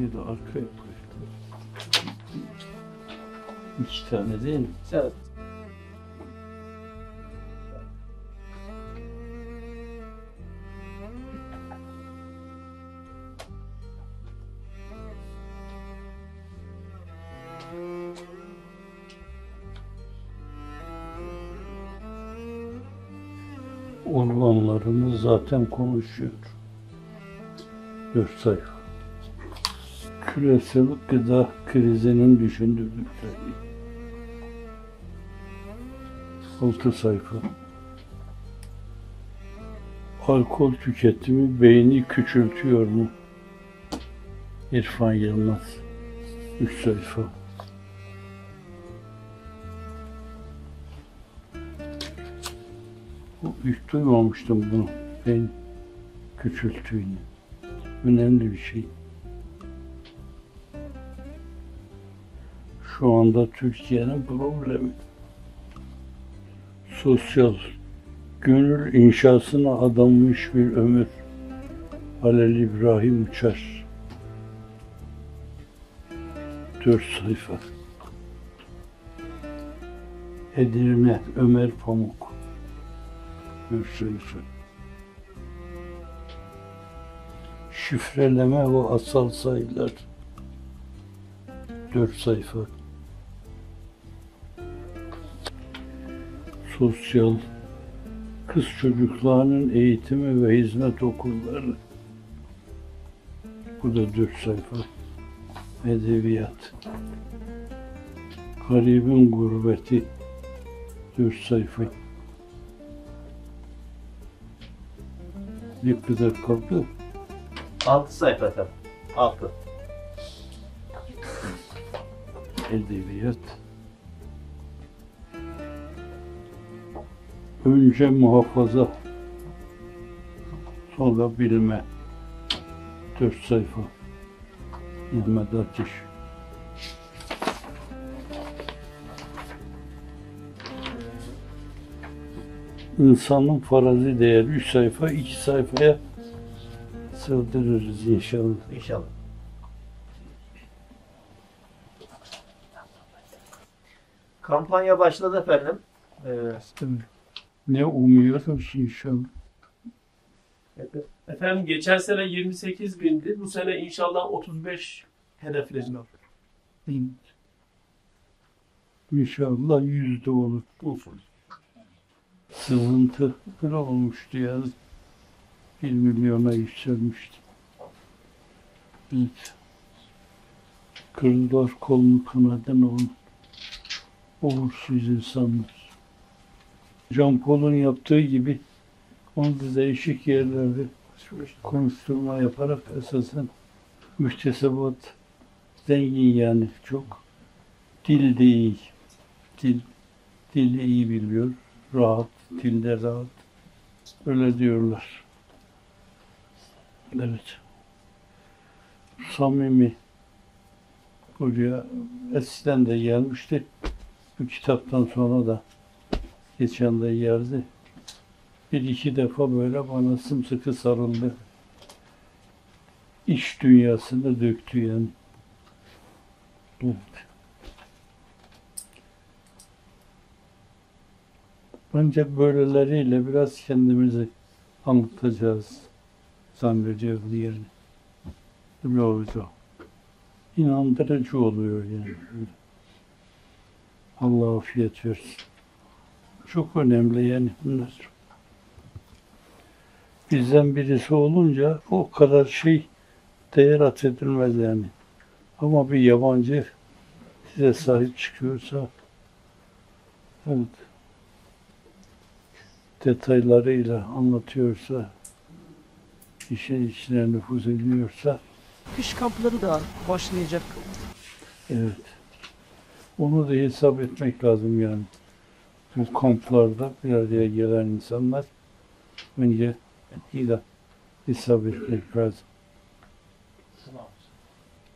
Bir de arkaya koy. İki tane değil mi? Evet. Organlarımız zaten konuşuyor. 4 sayfa. Küresel gıda krizinin düşündürdükleri. 6 sayfa. Alkol tüketimi beyni küçültüyor mu? İrfan Yılmaz. 3 sayfa. Hiç duymamıştım bunu. Beyin küçülttüğünü. Önemli bir şey. Şu anda Türkiye'nin problemi. Sosyal, gönül inşasına adanmış bir ömür. Halil İbrahim Uçar. 4 sayfa. Edirne Ömer Pamuk. 4 sayfa. Şifreleme ve asal sayılar. 4 sayfa. Sosyal, kız çocuklarının eğitimi ve hizmet okulları. Bu da 4 sayfa. Edebiyat. Garibin gurbeti. 4 sayfa. Ne kadar kaldı? 6 sayfa efendim. 6. Edebiyat. Önce muhafaza, sonra bilme. 4 sayfa. Mehmet Ateş. İnsanın farazi değeri 3 sayfa, 2 sayfaya sığdırırız inşallah. İnşallah. Kampanya başladı efendim. Ne umuyoruz inşallah. Efendim geçen sene 28 bindi. Bu sene inşallah 35 hedefleniyor. İnşallah 100'de olur. Sığıntı böyle olmuştu yani. 1 milyona yükselmişti. Evet. Kırdılar kolunu kanadan olan uğursuz insanlar. Jean Paul'un yaptığı gibi onu da değişik yerlerde konuşturma yaparak esasen müktesebat zengin yani çok. Dil de iyi. Dili iyi biliyor. Rahat. Dilde rahat. Öyle diyorlar. Evet. Samimi. Buraya eskiden de gelmişti. Bu kitaptan sonra da geçen de geldi. 1-2 defa böyle bana sımsıkı sarıldı. İş dünyasını döktü yani. Evet. Bence böyleleriyle biraz kendimizi anlatacağız zannediyorum yani. Öyle oldu. İnandırıcı oluyor yani. Allah afiyet versin. Çok önemli yani bunlar. Bizden birisi olunca o kadar şey değer atfedilmez yani. Ama bir yabancı size sahip çıkıyorsa, evet, detaylarıyla anlatıyorsa, işin içine nüfuz ediyorsa, Kış kampları da başlayacak. evet, onu da hesap etmek lazım yani. Bu kamplarda bir araya gelen insanlar önce iyi de hesap etmek lazım.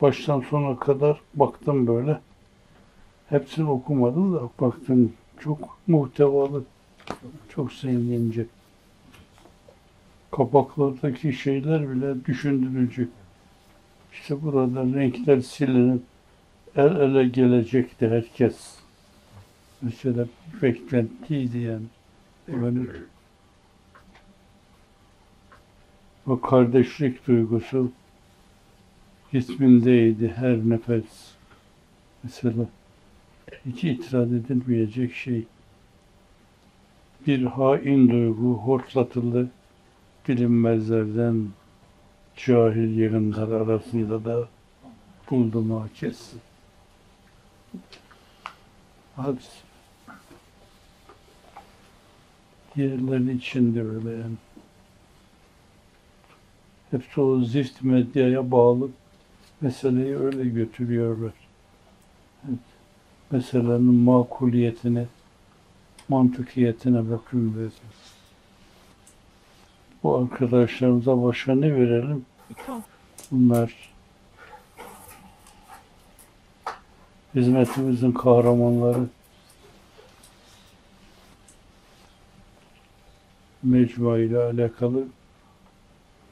Baştan sona kadar baktım böyle. Hepsini okumadım da baktım çok muhtevalı, çok zengince. Kapaklardaki şeyler bile düşündürücü İşte burada renkler silinip el ele gelecekti herkes. Mesela bir beklentiydi yani. Böyle o kardeşlik duygusu ismindeydi her nefes. Mesela hiç itiraz edilmeyecek şey. Bir hain duygu hortlatılı bilinmezlerden cahil yığınlar arasında da buldum herkes. Hadi. Diğerleri için de öyle yani. Hepsi o zift medyaya bağlı meseleyi öyle götürüyorlar. Evet. Meselenin makuliyetine, mantıkiyetine bakın dedi. Bu arkadaşlarımıza başa ne verelim? Bunlar hizmetimizin kahramanları. Mecmua ile alakalı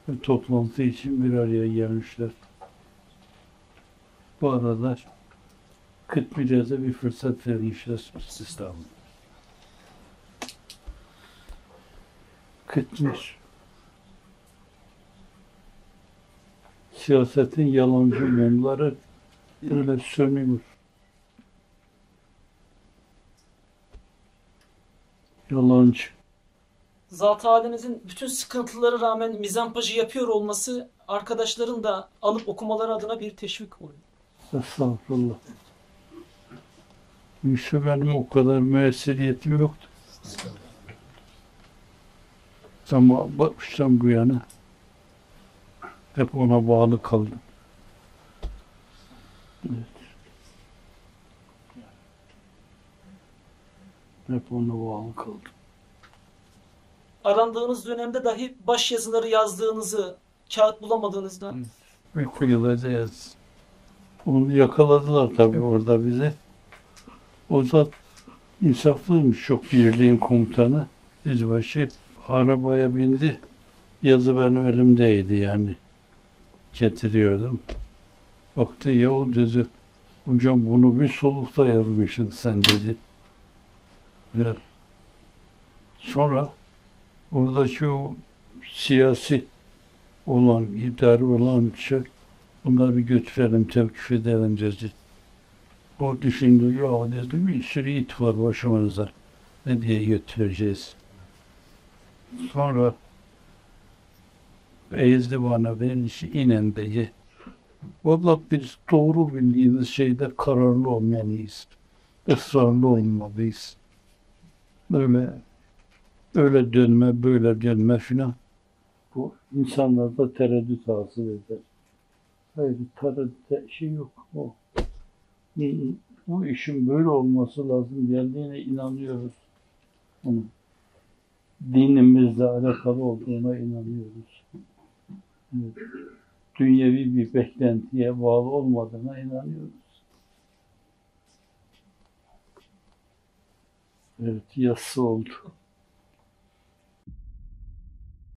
bir toplantı için bir araya gelmişler. Bu arada Kıtmire'de bir fırsat vermişler. İstanbul. Kıtmir. Siyasetin yalancı mumları öyle sönüyor. Yalancı. Zat-ı halinizin bütün sıkıntılara rağmen mizampajı yapıyor olması arkadaşların da alıp okumaları adına bir teşvik oluyor. Estağfurullah. Yusuf benim o kadar müessiriyetim yoktu. Ama baştan bu yana hep ona bağlı kaldım. Evet. Hep ona bağlı kaldım. Arandığınız dönemde dahi başyazıları yazdığınızı, kağıt bulamadığınızda Uyku yılacağız. Onu yakaladılar tabii orada bize. O zat insaflıymış, çok birliğin komutanı. Yüzbaşı arabaya bindi. Yazı benim elimdeydi yani. Getiriyordum. Baktı ya o dedi. Hocam bunu bir solukta yazmışsın sen dedi. Ve sonra oradaki o siyasi olan, idari olan şey bunları bir götürelim, tevkif edelim dedi. O düşündü, ya dedi bir sürü it var başımızda. Ne diye götüreceğiz? Sonra Eyizli bana beni inen dedi. Vallahi biz doğru bildiğimiz şeyde kararlı olmalıyız. Israrlı olmalıyız. Öyle dönme, böyle dönme filan. Bu insanlarda tereddüt hasıl eder. Hayır, tereddüt şey yok. Bu işin böyle olması lazım geldiğine inanıyoruz. Onun dinimizle alakalı olduğuna inanıyoruz. Evet. Dünyevi bir beklentiye bağlı olmadığına inanıyoruz. Evet, yassı oldu.